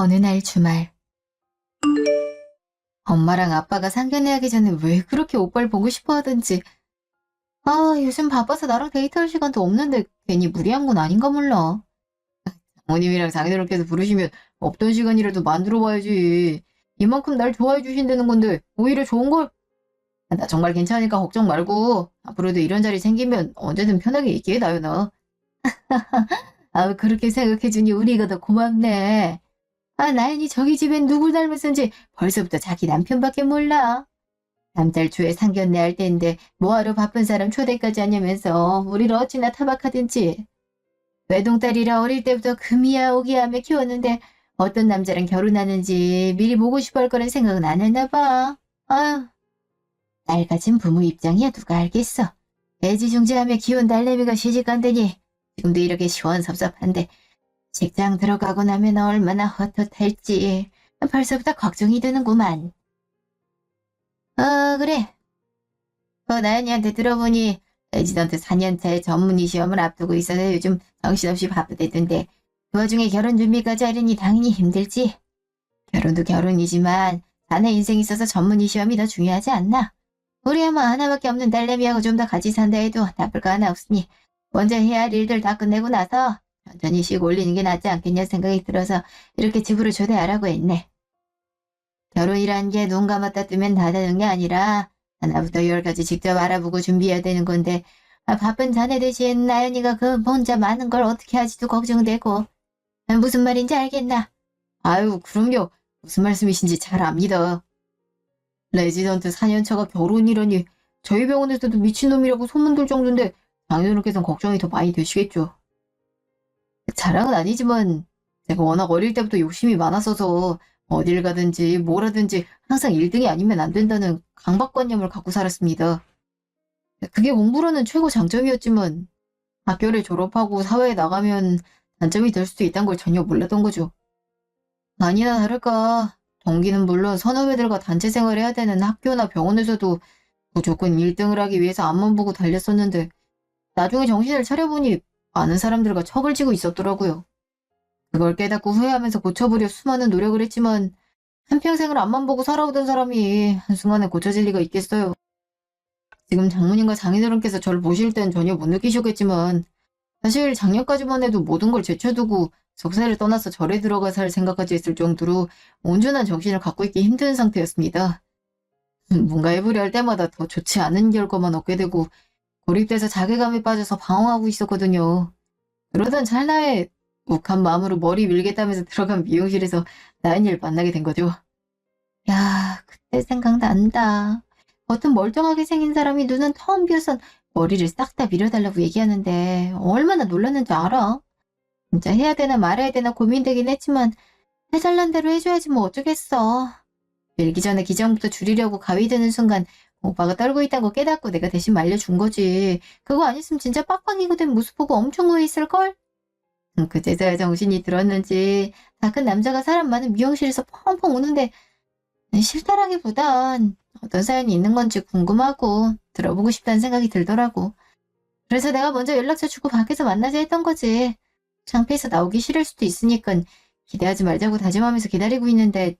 어느 날 주말, 엄마랑 아빠가 상견례하기 전에 왜 그렇게 오빠를 보고 싶어 하던지, 요즘 바빠서 나랑 데이트할 시간도 없는데 괜히 무리한 건 아닌가 몰라. 어머님이랑 장인어른께서 부르시면 없던 시간이라도 만들어 봐야지. 이만큼 날 좋아해 주신다는 건데 오히려 좋은 걸. 나 정말 괜찮으니까 걱정 말고 앞으로도 이런 자리 생기면 언제든 편하게 얘기해, 나연아. 그렇게 생각해주니 우리가 더 고맙네. 나연이 저기 집엔 누굴 닮았는지 벌써부터 자기 남편밖에 몰라. 다음 달 초에 상견례 할 때인데 뭐하러 바쁜 사람 초대까지 하냐면서 우리를 어찌나 타박하든지. 외동딸이라 어릴 때부터 금이야 오기야 하며 키웠는데 어떤 남자랑 결혼하는지 미리 보고 싶어 할 거란 생각은 안 했나 봐. 아휴, 딸 가진 부모 입장이야 누가 알겠어. 애지중지하며 키운 딸내미가 시집간다니 지금도 이렇게 시원섭섭한데 직장 들어가고 나면 얼마나 헛헛할지 벌써부터 걱정이 되는구만. 그래. 나연이한테 들어보니 레지던트 4년차의 전문의 시험을 앞두고 있어서 요즘 정신없이 바쁘대던데 그 와중에 결혼 준비까지 하려니 당연히 힘들지. 결혼도 결혼이지만 자네 인생이 있어서 전문의 시험이 더 중요하지 않나? 우리 아마 하나밖에 없는 딸내미하고 좀 더 같이 산다 해도 나쁠 거 하나 없으니 먼저 해야 할 일들 다 끝내고 나서 천천히 쉬고 올리는 게 낫지 않겠냐 생각이 들어서 이렇게 집으로 초대하라고 했네. 결혼이란 게 눈 감았다 뜨면 다 되는 게 아니라 하나부터 열까지 직접 알아보고 준비해야 되는 건데 바쁜 자네 대신 나연이가 그 혼자 많은 걸 어떻게 하지도 걱정되고. 무슨 말인지 알겠나? 아유, 그럼요. 무슨 말씀이신지 잘 압니다. 레지던트 4년차가 결혼이라니 저희 병원에서도 미친놈이라고 소문들 정도인데 장인어른께서는 걱정이 더 많이 되시겠죠. 자랑은 아니지만 제가 워낙 어릴 때부터 욕심이 많았어서 어딜 가든지 뭘 하든지 항상 1등이 아니면 안 된다는 강박관념을 갖고 살았습니다. 그게 공부로는 최고 장점이었지만 학교를 졸업하고 사회에 나가면 단점이 될 수도 있다는 걸 전혀 몰랐던 거죠. 아니나 다를까 동기는 물론 선후배들과 단체 생활해야 되는 학교나 병원에서도 무조건 1등을 하기 위해서 앞만 보고 달렸었는데 나중에 정신을 차려보니 많은 사람들과 척을 지고 있었더라고요. 그걸 깨닫고 후회하면서 고쳐보려 수많은 노력을 했지만 한평생을 앞만 보고 살아오던 사람이 한순간에 고쳐질 리가 있겠어요. 지금 장모님과 장인어른께서 저를 보실 땐 전혀 못 느끼셨겠지만 사실 작년까지만 해도 모든 걸 제쳐두고 속세를 떠나서 절에 들어가 살 생각까지 했을 정도로 온전한 정신을 갖고 있기 힘든 상태였습니다. 뭔가 해보려 할 때마다 더 좋지 않은 결과만 얻게 되고 고립돼서 자괴감에 빠져서 방황하고 있었거든요. 그러던 찰나에 욱한 마음으로 머리 밀겠다면서 들어간 미용실에서 나연이를 만나게 된 거죠. 야, 그때 생각난다. 겉은 멀쩡하게 생긴 사람이 눈은 텅 비어선 머리를 싹 다 밀어달라고 얘기하는데 얼마나 놀랐는지 알아? 진짜 해야 되나 말아야 되나 고민되긴 했지만 해달란 대로 해줘야지 뭐 어쩌겠어. 밀기 전에 기장부터 줄이려고 가위 드는 순간 오빠가 떨고 있다는 거 깨닫고 내가 대신 말려준 거지. 그거 아니었으면 진짜 빡빡이고 된 모습 보고 엄청 후회했을걸? 그제서야 정신이 들었는지 다 큰 남자가 사람 많은 미용실에서 펑펑 우는데 싫다라기보단 어떤 사연이 있는 건지 궁금하고 들어보고 싶다는 생각이 들더라고. 그래서 내가 먼저 연락처 주고 밖에서 만나자 했던 거지. 창피해서 나오기 싫을 수도 있으니까 기대하지 말자고 다짐하면서 기다리고 있는데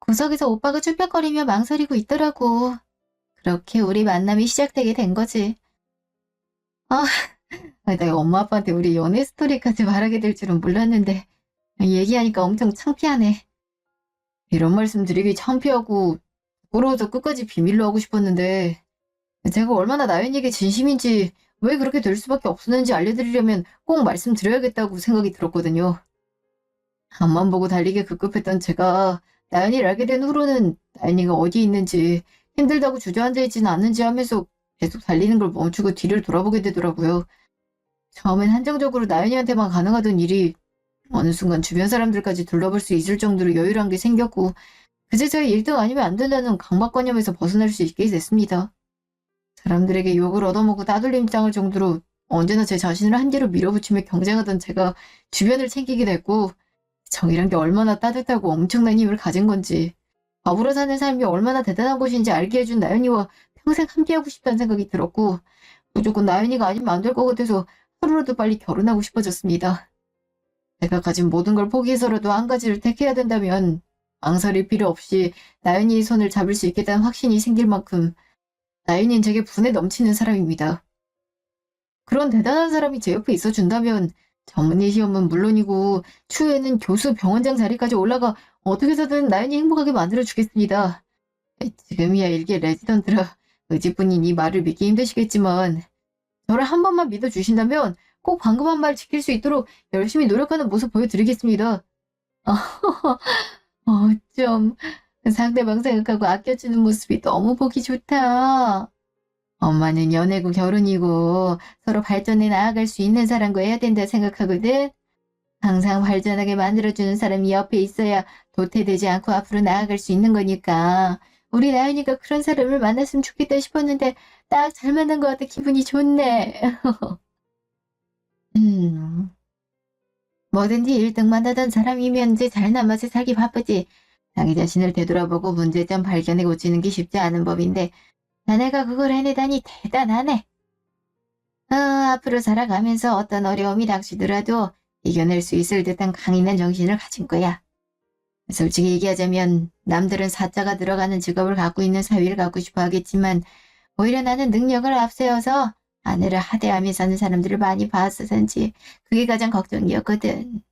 구석에서 오빠가 쭈뼛거리며 망설이고 있더라고. 그렇게 우리 만남이 시작되게 된 거지. 아, 내가 엄마 아빠한테 우리 연애 스토리까지 말하게 될 줄은 몰랐는데 얘기하니까 엄청 창피하네. 이런 말씀 드리기 창피하고 부끄러워서 끝까지 비밀로 하고 싶었는데 제가 얼마나 나연이에게 진심인지 왜 그렇게 될 수밖에 없었는지 알려드리려면 꼭 말씀드려야겠다고 생각이 들었거든요. 앞만 보고 달리기 급급했던 제가 나연이를 알게 된 후로는 나연이가 어디 있는지 힘들다고 주저앉아 있지는 않는지 하면서 계속 달리는 걸 멈추고 뒤를 돌아보게 되더라고요. 처음엔 한정적으로 나연이한테만 가능하던 일이 어느 순간 주변 사람들까지 둘러볼 수 있을 정도로 여유란 게 생겼고 그제서야 1등 아니면 안 된다는 강박관념에서 벗어날 수 있게 됐습니다. 사람들에게 욕을 얻어먹고 따돌림 당할 정도로 언제나 제 자신을 한뒤로 밀어붙이며 경쟁하던 제가 주변을 챙기게 됐고 정이란 게 얼마나 따뜻하고 엄청난 힘을 가진 건지 바보로 사는 삶이 얼마나 대단한 것인지 알게 해준 나연이와 평생 함께하고 싶다는 생각이 들었고 무조건 나연이가 아니면 안 될 것 같아서 하루라도 빨리 결혼하고 싶어졌습니다. 내가 가진 모든 걸 포기해서라도 한 가지를 택해야 된다면 망설일 필요 없이 나연이의 손을 잡을 수 있겠다는 확신이 생길 만큼 나연이는 제게 분에 넘치는 사람입니다. 그런 대단한 사람이 제 옆에 있어준다면 전문의 시험은 물론이고 추후에는 교수 병원장 자리까지 올라가 어떻게 해서든 나연이 행복하게 만들어주겠습니다. 지금이야 일개 레지던트라 의지뿐인 이 말을 믿기 힘드시겠지만 저를 한 번만 믿어주신다면 꼭 방금 한 말 지킬 수 있도록 열심히 노력하는 모습 보여드리겠습니다. 어쩜 상대방 생각하고 아껴주는 모습이 너무 보기 좋다. 엄마는 연애고 결혼이고 서로 발전해 나아갈 수 있는 사람과 해야 된다 생각하거든. 항상 발전하게 만들어주는 사람이 옆에 있어야 도태되지 않고 앞으로 나아갈 수 있는 거니까. 우리 나연이가 그런 사람을 만났으면 좋겠다 싶었는데 딱 잘 만난 것 같아 기분이 좋네. 뭐든지 1등만 하던 사람이면 이제 잘난 맛에 살기 바쁘지. 자기 자신을 되돌아보고 문제점 발견해 고치는 게 쉽지 않은 법인데 자네가 그걸 해내다니 대단하네. 앞으로 살아가면서 어떤 어려움이 닥치더라도 이겨낼 수 있을 듯한 강인한 정신을 가진 거야. 솔직히 얘기하자면 남들은 사자가 들어가는 직업을 갖고 있는 사위를 갖고 싶어 하겠지만 오히려 나는 능력을 앞세워서 아내를 하대하며 사는 사람들을 많이 봤어서인지 그게 가장 걱정이었거든.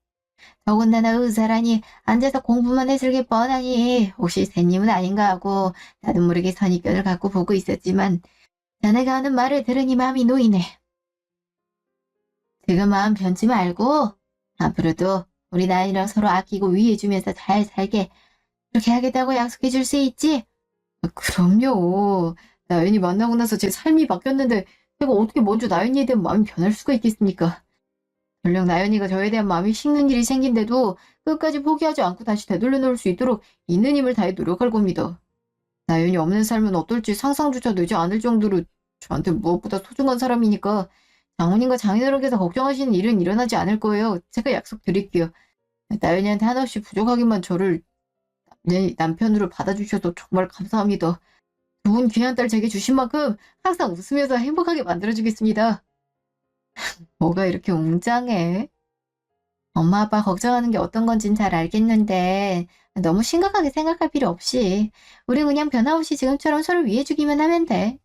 더군다나 의사라니 앉아서 공부만 했을 게 뻔하니 혹시 새님은 아닌가 하고 나도 모르게 선입견을 갖고 보고 있었지만 자네가 하는 말을 들으니 마음이 놓이네. 지금 마음 변치 말고 앞으로도 우리 나이랑 서로 아끼고 위해주면서 잘 살게 그렇게 하겠다고 약속해 줄 수 있지? 그럼요. 나연이 만나고 나서 제 삶이 바뀌었는데 제가 어떻게 먼저 나연이에 대한 마음이 변할 수가 있겠습니까? 전령 나연이가 저에 대한 마음이 식는 일이 생긴데도 끝까지 포기하지 않고 다시 되돌려 놓을 수 있도록 있는 힘을 다해 노력할 겁니다. 나연이 없는 삶은 어떨지 상상조차 되지 않을 정도로 저한테 무엇보다 소중한 사람이니까 장모님과 장인어른께서 걱정하시는 일은 일어나지 않을 거예요. 제가 약속드릴게요. 나연이한테 한없이 부족하기만 저를 내 남편으로 받아주셔서 정말 감사합니다. 두 분 귀한 딸 제게 주신 만큼 항상 웃으면서 행복하게 만들어주겠습니다. 뭐가 이렇게 웅장해? 엄마 아빠 걱정하는 게 어떤 건진 잘 알겠는데 너무 심각하게 생각할 필요 없이 우리 그냥 변함없이 지금처럼 서로 위해주기만 하면 돼.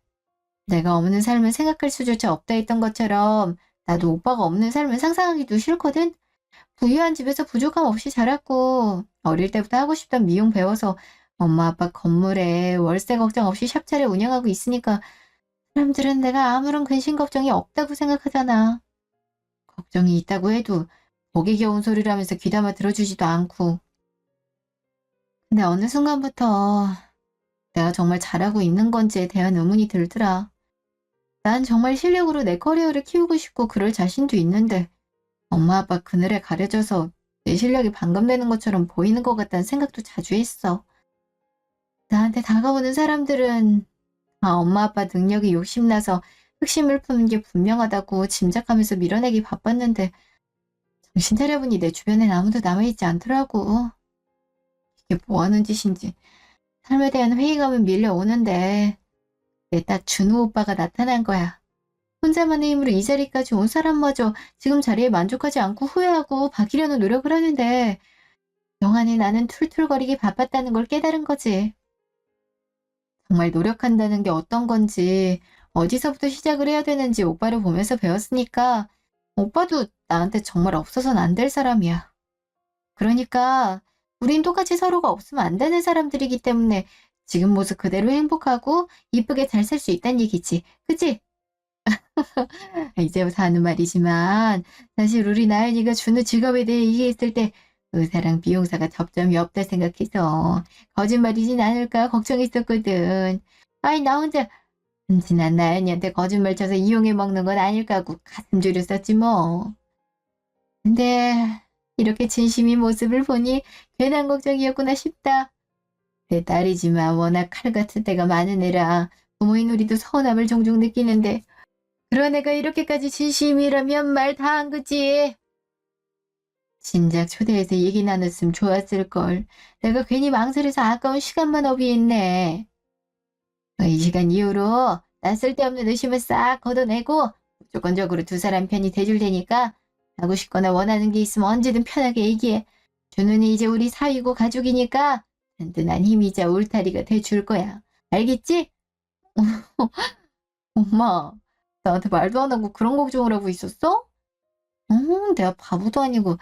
내가 없는 삶을 생각할 수조차 없다 했던 것처럼 나도 오빠가 없는 삶을 상상하기도 싫거든. 부유한 집에서 부족함 없이 자랐고 어릴 때부터 하고 싶던 미용 배워서 엄마 아빠 건물에 월세 걱정 없이 샵 차려 운영하고 있으니까 사람들은 내가 아무런 근심 걱정이 없다고 생각하잖아. 걱정이 있다고 해도 목에 겨운 소리라면서 귀담아 들어주지도 않고. 근데 어느 순간부터 내가 정말 잘하고 있는 건지에 대한 의문이 들더라. 난 정말 실력으로 내 커리어를 키우고 싶고 그럴 자신도 있는데 엄마 아빠 그늘에 가려져서 내 실력이 반감되는 것처럼 보이는 것 같다는 생각도 자주 했어. 나한테 다가오는 사람들은 엄마 아빠 능력이 욕심나서 흑심을 푸는 게 분명하다고 짐작하면서 밀어내기 바빴는데 정신 차려보니 내 주변엔 아무도 남아있지 않더라고. 이게 뭐하는 짓인지 삶에 대한 회의감은 밀려오는데 내 딱 준우 오빠가 나타난 거야. 혼자만의 힘으로 이 자리까지 온 사람마저 지금 자리에 만족하지 않고 후회하고 바뀌려는 노력을 하는데 영안에 나는 툴툴거리기 바빴다는 걸 깨달은 거지. 정말 노력한다는 게 어떤 건지 어디서부터 시작을 해야 되는지 오빠를 보면서 배웠으니까 오빠도 나한테 정말 없어서는 안 될 사람이야. 그러니까 우린 똑같이 서로가 없으면 안 되는 사람들이기 때문에 지금 모습 그대로 행복하고 이쁘게 잘 살 수 있다는 얘기지. 그치? 이제부터 하는 말이지만 사실 우리 나연이가 주는 직업에 대해 얘기했을 때 의사랑 미용사가 접점이 없다 생각해서 거짓말이진 않을까 걱정했었거든. 아니 나 혼자 순진한 나연이한테 거짓말 쳐서 이용해 먹는 건 아닐까 하고 가슴 졸였었지 뭐. 근데 이렇게 진심인 모습을 보니 괜한 걱정이었구나 싶다. 내 딸이지만 워낙 칼 같은 때가 많은 애라 부모인 우리도 서운함을 종종 느끼는데 그런 애가 이렇게까지 진심이라면 말 다 한 거지. 진작 초대해서 얘기 나눴으면 좋았을걸. 내가 괜히 망설여서 아까운 시간만 허비했네. 이 시간 이후로 나 쓸데없는 의심을 싹 걷어내고 무조건적으로 두 사람 편이 돼줄 테니까 하고 싶거나 원하는 게 있으면 언제든 편하게 얘기해. 준우는 이제 우리 사위고 가족이니까 든든한 힘이자 울타리가 돼줄 거야. 알겠지? 엄마, 나한테 말도 안 하고 그런 걱정을 하고 있었어? 내가 바보도 아니고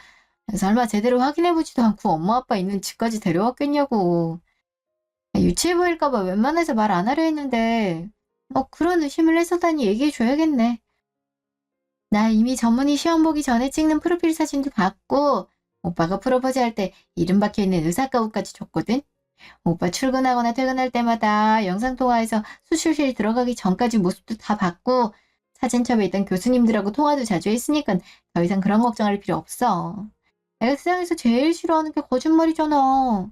설마 제대로 확인해보지도 않고 엄마 아빠 있는 집까지 데려왔겠냐고. 유치해 보일까 봐 웬만해서 말 안 하려 했는데 그런 의심을 했었다니 얘기해줘야겠네. 나 이미 전문의 시험 보기 전에 찍는 프로필 사진도 봤고 오빠가 프로포즈 할 때 이름 박혀있는 의사 가구까지 줬거든. 오빠 출근하거나 퇴근할 때마다 영상통화해서 수술실 들어가기 전까지 모습도 다 봤고 사진첩에 있던 교수님들하고 통화도 자주 했으니까 더 이상 그런 걱정할 필요 없어. 내가 세상에서 제일 싫어하는 게 거짓말이잖아.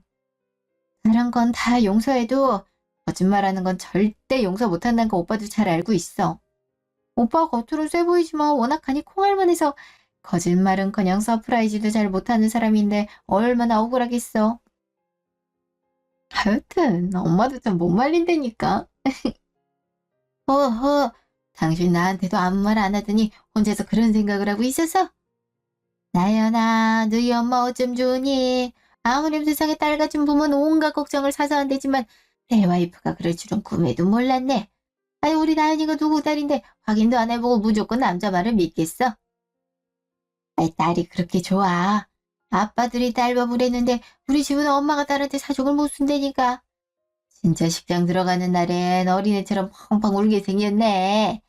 다른 건 다 용서해도 거짓말하는 건 절대 용서 못한다는 거 오빠도 잘 알고 있어. 오빠가 겉으로 세 보이지만 워낙 간이 콩알만해서 거짓말은커녕 서프라이즈도 잘 못하는 사람인데 얼마나 억울하겠어. 하여튼 엄마도 좀 못 말린다니까. 허허, 당신 나한테도 아무 말 안 하더니 혼자서 그런 생각을 하고 있었어? 나연아, 너희 엄마 어쩜 좋으니? 아무렴 세상에 딸 같은 부모는 온갖 걱정을 사서 한대지만 내 와이프가 그럴 줄은 꿈에도 몰랐네. 아니 우리 나연이가 누구 딸인데 확인도 안 해보고 무조건 남자 말을 믿겠어? 아이 딸이 그렇게 좋아. 아빠들이 딸바보랬는데 우리 집은 엄마가 딸한테 사족을 못 쓴다니까. 진짜 식장 들어가는 날엔 어린애처럼 펑펑 울게 생겼네.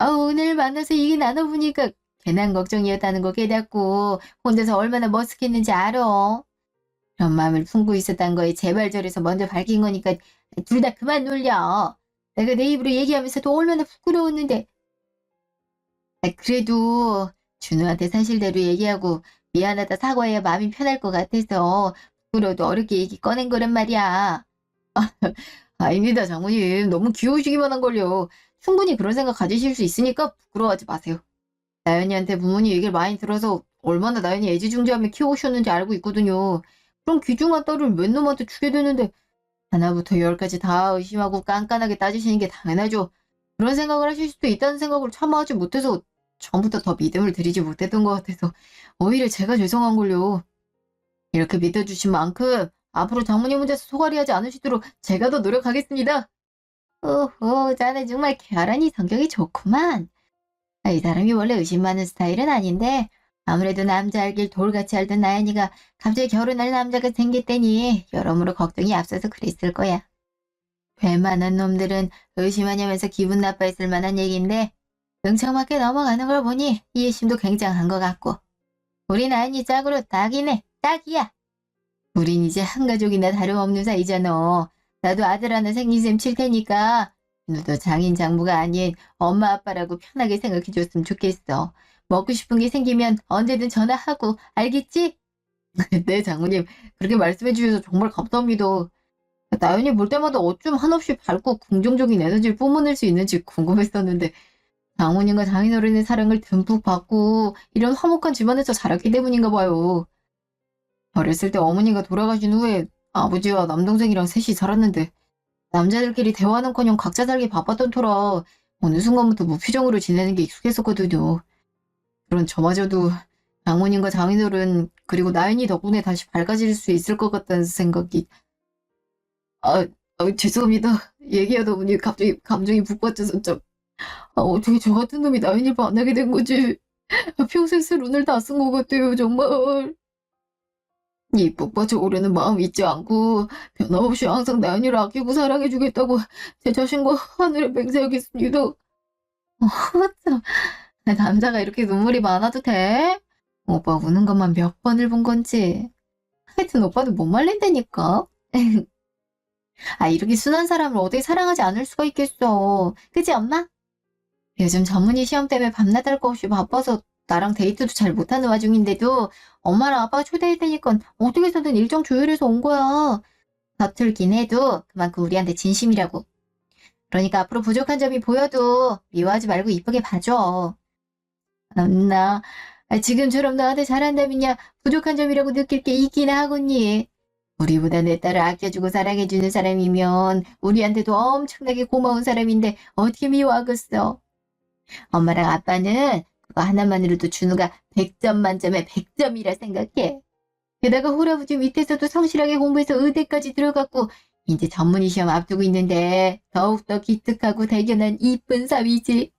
오늘 만나서 얘기 나눠보니까 괜한 걱정이었다는 거 깨닫고 혼자서 얼마나 머쓱했는지 알아. 그런 마음을 품고 있었단 거에 제발저래서 먼저 밝힌 거니까 둘 다 그만 놀려. 내가 내 입으로 얘기하면서도 얼마나 부끄러웠는데. 그래도 준우한테 사실대로 얘기하고 미안하다 사과해야 마음이 편할 것 같아서 부끄러워도 어렵게 얘기 꺼낸 거란 말이야. 아닙니다 장모님. 너무 귀여우시기만 한걸요. 충분히 그런 생각 가지실 수 있으니까 부끄러워하지 마세요. 나연이한테 부모님 얘기를 많이 들어서 얼마나 나연이 애지중지하며 키워오셨는지 알고 있거든요. 그럼 귀중한 딸을 웬 놈한테 주게 되는데 하나부터 열까지 다 의심하고 깐깐하게 따지시는 게 당연하죠. 그런 생각을 하실 수도 있다는 생각을 차마 하지 못해서 처음부터 더 믿음을 드리지 못했던 것 같아서 오히려 제가 죄송한걸요. 이렇게 믿어주신 만큼 앞으로 장모님 혼자서 소갈이 하지 않으시도록 제가 더 노력하겠습니다. 오호, 자네 정말 결혼이 성격이 좋구만. 이 사람이 원래 의심 많은 스타일은 아닌데 아무래도 남자 알길 돌같이 알던 나연이가 갑자기 결혼할 남자가 생겼다니 여러모로 걱정이 앞서서 그랬을 거야. 웬만한 놈들은 의심하냐면서 기분 나빠했을 만한 얘기인데 응청맞게 넘어가는 걸 보니 이해심도 굉장한 것 같고 우리 나연이 짝으로 딱이네. 딱이야. 우린 이제 한 가족이나 다름없는 사이잖아. 나도 아들 하나 생긴 셈 칠 테니까 너도 장인 장모가 아닌 엄마 아빠라고 편하게 생각해줬으면 좋겠어. 먹고 싶은 게 생기면 언제든 전화하고 알겠지? 네 장모님 그렇게 말씀해 주셔서 정말 감사합니다. 나연이 볼 때마다 어쩜 한없이 밝고 긍정적인 에너지를 뿜어낼 수 있는지 궁금했었는데 장모님과 장인어른의 사랑을 듬뿍 받고 이런 화목한 집안에서 자랐기 때문인가 봐요. 어렸을 때 어머니가 돌아가신 후에 아버지와 남동생이랑 셋이 살았는데 남자들끼리 대화는커녕 각자 살기 바빴던 터라 어느 순간부터 무표정으로 지내는 게 익숙했었거든요. 그런 저마저도 장모님과 장인어른 그리고 나연이 덕분에 다시 밝아질 수 있을 것 같다는 생각이 죄송합니다. 얘기하다 보니 갑자기 감정이 북받쳐서 좀 어떻게 저 같은 놈이 나연이를 만나게 된 거지. 평생 쓸 운을 다 쓴 것 같아요 정말. 이 북받쳐 오르는 마음 잊지 않고 변함없이 항상 나연이를 아끼고 사랑해주겠다고 제 자신과 하늘에 맹세하겠습니다. 참. 남자가 이렇게 눈물이 많아도 돼? 오빠 우는 것만 몇 번을 본 건지. 하여튼 오빠도 못 말린다니까. 이렇게 순한 사람을 어디 사랑하지 않을 수가 있겠어. 그치 엄마? 요즘 전문의 시험 때문에 밤낮 할 거 없이 바빠서 나랑 데이트도 잘 못하는 와중인데도 엄마랑 아빠가 초대할 테니까 어떻게 해서든 일정 조율해서 온 거야. 서툴긴 해도 그만큼 우리한테 진심이라고. 그러니까 앞으로 부족한 점이 보여도 미워하지 말고 이쁘게 봐줘. 나 지금처럼 나한테 잘한다면야 부족한 점이라고 느낄 게 있긴 하겠니. 우리보다 내 딸을 아껴주고 사랑해주는 사람이면 우리한테도 엄청나게 고마운 사람인데 어떻게 미워하겠어. 엄마랑 아빠는 그거 하나만으로도 준우가 100점 만점에 100점이라 생각해. 게다가 할아버지 밑에서도 성실하게 공부해서 의대까지 들어갔고 이제 전문의 시험 앞두고 있는데 더욱더 기특하고 대견한 이쁜 사위지.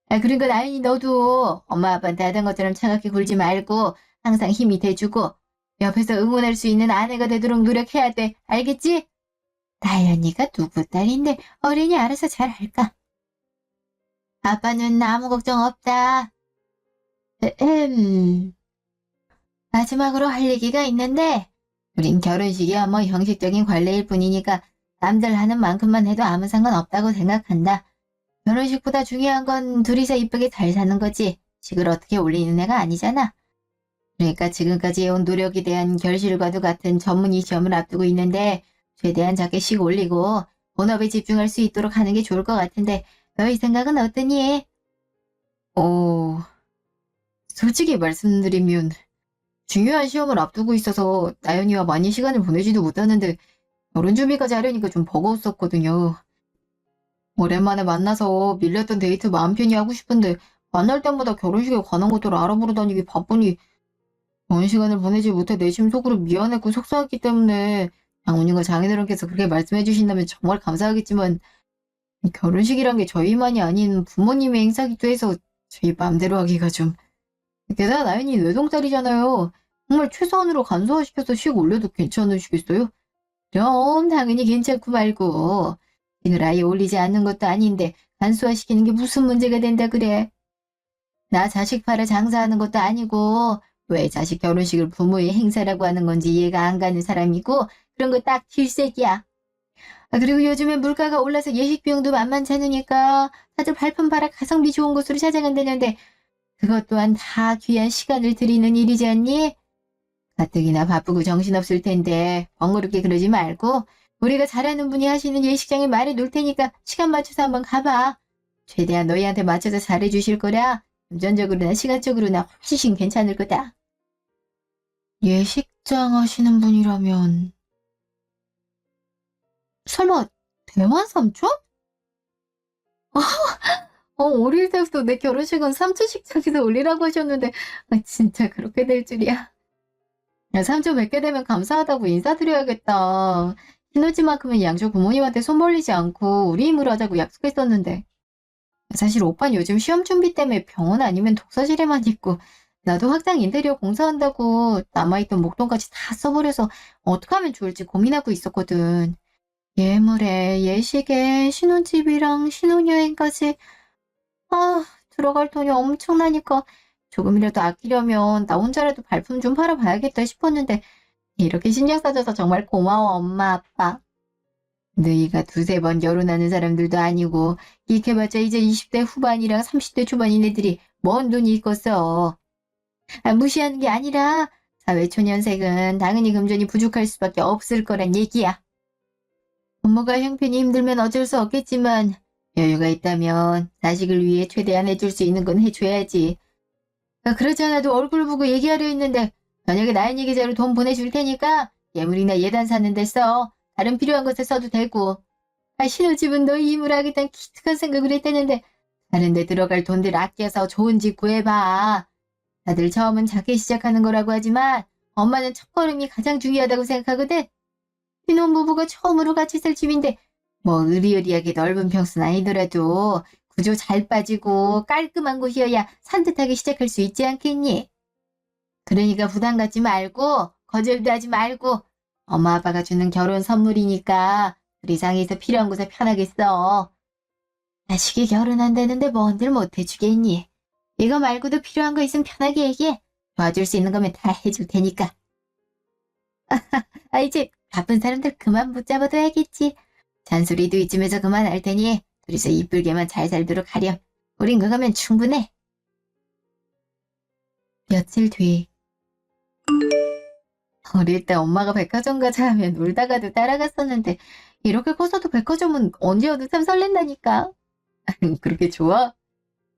그러니까 나연이 너도 엄마 아빠한테 하던 것처럼 차갑게 굴지 말고 항상 힘이 돼주고 옆에서 응원할 수 있는 아내가 되도록 노력해야 돼. 알겠지? 나연이가 누구 딸인데 어린이 알아서 잘 할까? 아빠는 아무 걱정 없다. 마지막으로 할 얘기가 있는데 우린 결혼식이야 뭐 형식적인 관례일 뿐이니까 남들 하는 만큼만 해도 아무 상관없다고 생각한다. 결혼식보다 중요한 건 둘이서 이쁘게 잘 사는 거지. 식을 어떻게 올리는 애가 아니잖아. 그러니까 지금까지 해온 노력에 대한 결실과도 같은 전문의 시험을 앞두고 있는데 최대한 작게 식 올리고 본업에 집중할 수 있도록 하는 게 좋을 것 같은데 너희 생각은 어떠니? 솔직히 말씀드리면 중요한 시험을 앞두고 있어서 나연이와 많이 시간을 보내지도 못하는데 결혼 준비까지 하려니까 좀 버거웠었거든요. 오랜만에 만나서 밀렸던 데이트 마음 편히 하고 싶은데 만날 때마다 결혼식에 관한 것들을 알아보러 다니기 바쁘니 좋은 시간을 보내지 못해 내심 속으로 미안했고 속상했기 때문에 장모님과 장인어른께서 그렇게 말씀해 주신다면 정말 감사하겠지만 결혼식이란 게 저희만이 아닌 부모님의 행사기도 해서 저희 맘대로 하기가 좀... 게다가 나연이 외동딸이잖아요. 정말 최소한으로 간소화시켜서 식 올려도 괜찮으시겠어요? 그럼 당연히 괜찮고 말고 이걸 아예 올리지 않는 것도 아닌데 간소화시키는 게 무슨 문제가 된다 그래. 나 자식 팔아 장사하는 것도 아니고 왜 자식 결혼식을 부모의 행사라고 하는 건지 이해가 안 가는 사람이고 그런 거 딱 필색이야. 그리고 요즘에 물가가 올라서 예식 비용도 만만치 않으니까 다들 발품 팔아 가성비 좋은 곳으로 찾아간다는데 그것 또한 다 귀한 시간을 들이는 일이지 않니? 가뜩이나 바쁘고 정신없을 텐데 번거롭게 그러지 말고 우리가 잘하는 분이 하시는 예식장에 말해 놓을 테니까 시간 맞춰서 한번 가봐. 최대한 너희한테 맞춰서 잘해주실 거라 금전적으로나 시간적으로나 훨씬 괜찮을 거다. 예식장 하시는 분이라면 설마 대만 삼촌? 어릴 때부터 내 결혼식은 삼촌 식장에서 올리라고 하셨는데 진짜 그렇게 될 줄이야. 삼촌 뵙게 되면 감사하다고 인사드려야겠다. 신혼집만큼은 양쪽 부모님한테 손 벌리지 않고 우리 힘으로 하자고 약속했었는데. 사실 오빠는 요즘 시험 준비 때문에 병원 아니면 독서실에만 있고 나도 확장 인테리어 공사한다고 남아있던 목돈까지 다 써버려서 어떻게 하면 좋을지 고민하고 있었거든. 예물에 예식에 신혼집이랑 신혼여행까지 들어갈 돈이 엄청나니까 조금이라도 아끼려면 나 혼자라도 발품 좀 팔아봐야겠다 싶었는데 이렇게 신경 써줘서 정말 고마워 엄마 아빠. 너희가 두세 번 결혼하는 사람들도 아니고 익혀봤자 이제 20대 후반이랑 30대 초반인 애들이 뭔 돈이 있겠어. 무시하는 게 아니라 사회초년생은 당연히 금전이 부족할 수밖에 없을 거란 얘기야. 부모가 형편이 힘들면 어쩔 수 없겠지만 여유가 있다면 자식을 위해 최대한 해줄 수 있는 건 해줘야지. 그렇지 않아도 얼굴 보고 얘기하려 했는데 저녁에 나연이 계좌로 돈 보내줄 테니까 예물이나 예단 사는 데 써. 다른 필요한 것에 써도 되고. 신혼집은 너희 힘으로 하겠다는 기특한 생각을 했다는데 다른 데 들어갈 돈들 아껴서 좋은 집 구해봐. 다들 처음은 작게 시작하는 거라고 하지만 엄마는 첫걸음이 가장 중요하다고 생각하거든. 신혼부부가 처음으로 같이 살 집인데 뭐 으리으리하게 넓은 평수는 아니더라도 구조 잘 빠지고 깔끔한 곳이어야 산뜻하게 시작할 수 있지 않겠니? 그러니까 부담 갖지 말고 거절도 하지 말고 엄마 아빠가 주는 결혼 선물이니까 우리 상에서 필요한 곳에 편하게 써. 자식이 결혼한다는데 뭔들 못 해주겠니? 이거 말고도 필요한 거 있으면 편하게 얘기해. 도와줄 수 있는 거면 다 해줄 테니까. 이제 바쁜 사람들 그만 붙잡아둬야겠지. 잔소리도 이쯤에서 그만할 테니 둘이서 이쁘게만 잘 살도록 하렴. 우린 그거면 충분해. 며칠 뒤. 어릴 때 엄마가 백화점 가자 하면 놀다가도 따라갔었는데 이렇게 커서도 백화점은 언제 어디 참 설렌다니까. 그렇게 좋아?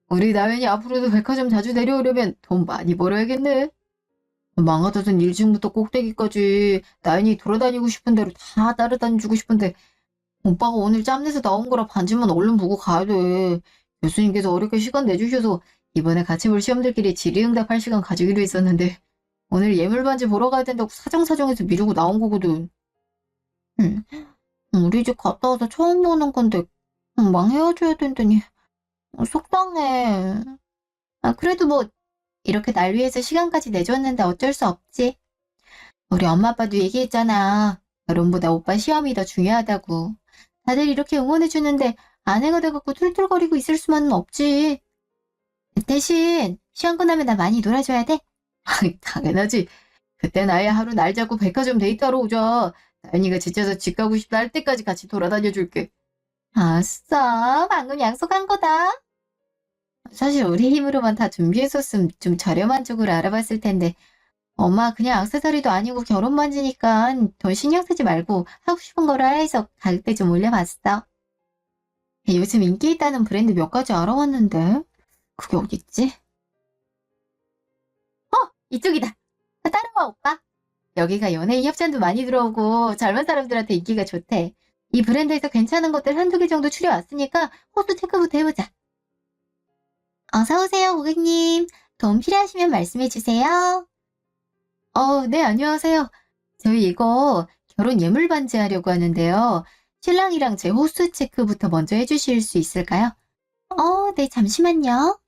우리 나연이 앞으로도 백화점 자주 내려오려면 돈 많이 벌어야겠네. 망하다던 1층부터 꼭대기까지 나연이 돌아다니고 싶은 대로 다 따라다니주고 싶은데 오빠가 오늘 짬내서 나온 거라 반지만 얼른 보고 가야 돼. 교수님께서 어렵게 시간 내주셔서 이번에 같이 볼 시험들끼리 질의응답할 시간 가지기로 했었는데 오늘 예물반지 보러 가야 된다고 사정사정해서 미루고 나온 거거든. 응, 우리 집 갔다 와서 처음 보는 건데 금방 헤어져야 된다니 속상해. 아, 그래도 뭐 이렇게 날 위해서 시간까지 내줬는데 어쩔 수 없지. 우리 엄마 아빠도 얘기했잖아. 결혼보다 오빠 시험이 더 중요하다고. 다들 이렇게 응원해주는데 아내가 돼갖고 툴툴거리고 있을 수만은 없지. 대신 시험 끝나면 나 많이 놀아줘야 돼? 당연하지. 그땐 아예 하루 날 잡고 백화점 데이트하러 오자. 다현이가 지쳐서 집 가고 싶다 할 때까지 같이 돌아다녀줄게. 아싸, 방금 약속한 거다. 사실 우리 힘으로만 다 준비했었으면 좀 저렴한 쪽으로 알아봤을 텐데 엄마 그냥 액세서리도 아니고 결혼 반지니까 돈 신경 쓰지 말고 하고 싶은 거를 하라 해서 가격대 좀 올려봤어. 요즘 인기 있다는 브랜드 몇 가지 알아봤는데 그게 어딨지? 이쪽이다. 따라와 오빠. 여기가 연예인 협찬도 많이 들어오고 젊은 사람들한테 인기가 좋대. 이 브랜드에서 괜찮은 것들 한두 개 정도 추려왔으니까 호수 체크부터 해보자. 어서오세요 고객님. 도움 필요하시면 말씀해주세요. 네, 안녕하세요. 저희 이거 결혼 예물 반지 하려고 하는데요. 신랑이랑 제 호수 체크부터 먼저 해주실 수 있을까요? 네, 잠시만요.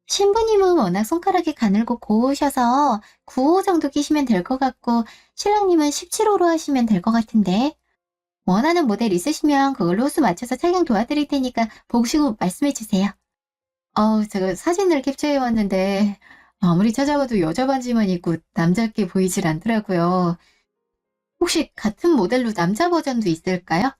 신부님은 워낙 손가락이 가늘고 고우셔서 9호 정도 끼시면 될 것 같고 신랑님은 17호로 하시면 될 것 같은데 원하는 모델 있으시면 그걸로 호수 맞춰서 착용 도와드릴 테니까 보시고 말씀해주세요. 제가 사진을 캡처해왔는데 아무리 찾아봐도 여자 반지만 있고 남자께 보이질 않더라고요. 혹시 같은 모델로 남자 버전도 있을까요?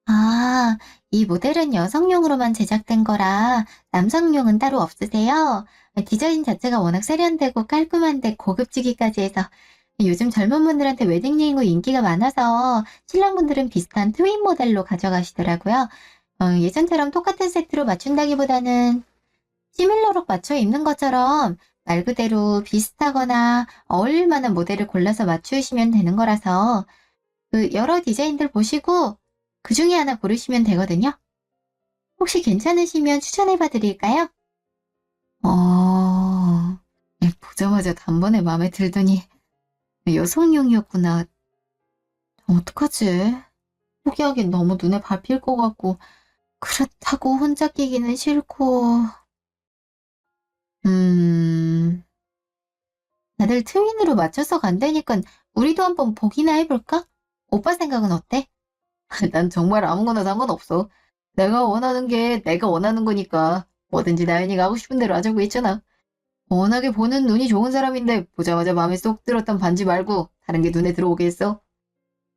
아, 이 모델은 여성용으로만 제작된 거라 남성용은 따로 없으세요? 디자인 자체가 워낙 세련되고 깔끔한데 고급지기까지 해서 요즘 젊은 분들한테 웨딩링으로 인기가 많아서 신랑분들은 비슷한 트윈 모델로 가져가시더라고요. 예전처럼 똑같은 세트로 맞춘다기보다는 시밀러룩 맞춰 입는 것처럼 말 그대로 비슷하거나 어울릴 만한 모델을 골라서 맞추시면 되는 거라서 그 여러 디자인들 보시고 그 중에 하나 고르시면 되거든요. 혹시 괜찮으시면 추천해봐 드릴까요? 보자마자 단번에 마음에 들더니 여성용이었구나. 어떡하지? 포기하긴 너무 눈에 밟힐 것 같고 그렇다고 혼자 끼기는 싫고 다들 트윈으로 맞춰서 간다니까 우리도 한번 보기나 해볼까? 오빠 생각은 어때? 난 정말 아무거나 상관없어. 내가 원하는 게 내가 원하는 거니까 뭐든지 나연이가 하고 싶은 대로 하자고 했잖아. 워낙에 보는 눈이 좋은 사람인데 보자마자 마음에 쏙 들었던 반지 말고 다른 게 눈에 들어오겠어?